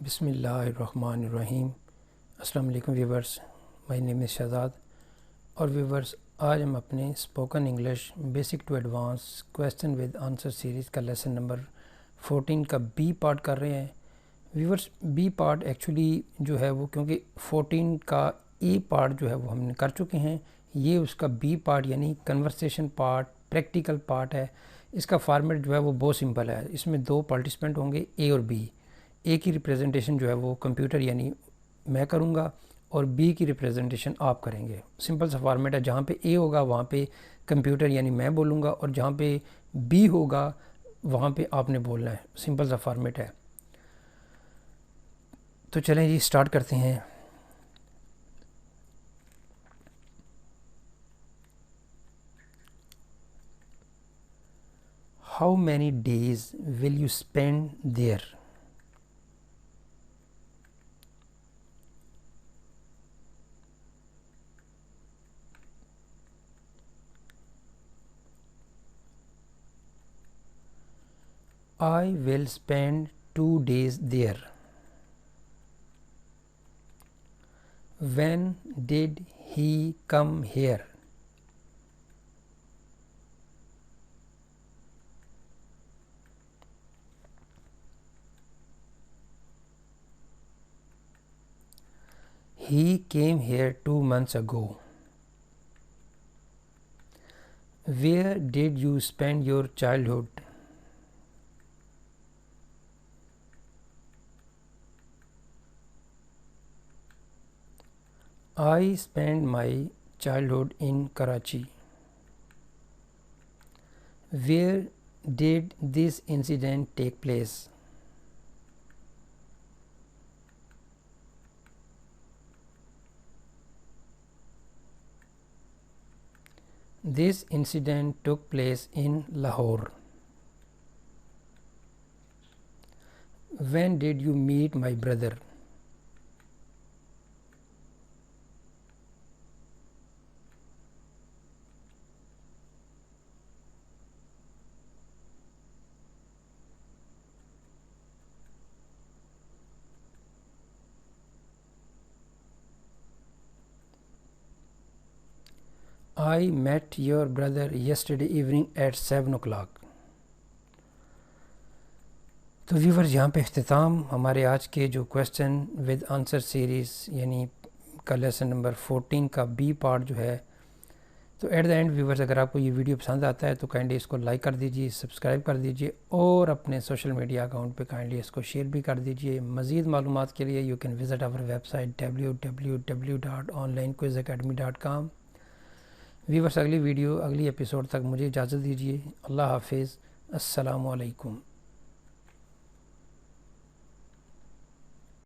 بسم اللہ الرحمن الرحیم۔ السلام علیکم ویورز، مائی نیم از شہزاد۔ اور ویورز، آج ہم اپنے spoken English basic to advance question with answer series کا لیسن نمبر 14 کا بی پارٹ کر رہے ہیں۔ ویورز، بی پارٹ ایکچولی جو ہے وہ کیونکہ 14 کا اے پارٹ جو ہے وہ ہم نے کر چکے ہیں، یہ اس کا بی پارٹ یعنی کنورسیشن پارٹ، پریکٹیکل پارٹ ہے۔ اس کا فارمیٹ جو ہے وہ بہت سمپل ہے۔ اس میں دو پارٹیسپینٹ ہوں گے، اے اور بی۔ اے کی ریپریزنٹیشن جو ہے وہ کمپیوٹر یعنی میں کروں گا، اور بی کی ریپریزنٹیشن آپ کریں گے۔ سمپل سا فارمیٹ ہے، جہاں پہ اے ہوگا وہاں پہ کمپیوٹر یعنی میں بولوں گا، اور جہاں پہ بی ہوگا وہاں پہ آپ نے بولنا ہے۔ سمپل سا فارمیٹ ہے۔ تو چلیں جی سٹارٹ کرتے ہیں۔ How many days will you spend there? I will spend 2 days there. When did he come here? He came here 2 months ago. Where did you spend your childhood? I spent my childhood in Karachi. Where did this incident take place? This incident took place in Lahore. When did you meet my brother? I met your brother yesterday evening at 7 o'clock. تو viewers, یہاں پہ اختتام ہمارے آج کے جو question with answer series یعنی کا لیسن نمبر 14 کا بی پارٹ جو ہے۔ تو ایٹ دا اینڈ ویورز، اگر آپ کو یہ ویڈیو پسند آتا ہے تو کائنڈلی اس کو لائک کر دیجیے، سبسکرائب کر دیجیے، اور اپنے سوشل میڈیا اکاؤنٹ پہ کائنڈلی اس کو شیئر بھی کر دیجیے۔ مزید معلومات کے لیے you can visit our website www.onlinequizacademy.com۔ Viewers, اگلی ویڈیو اگلی ایپیسوڈ تک مجھے اجازت دیجیے۔ اللہ حافظ، السلام علیکم۔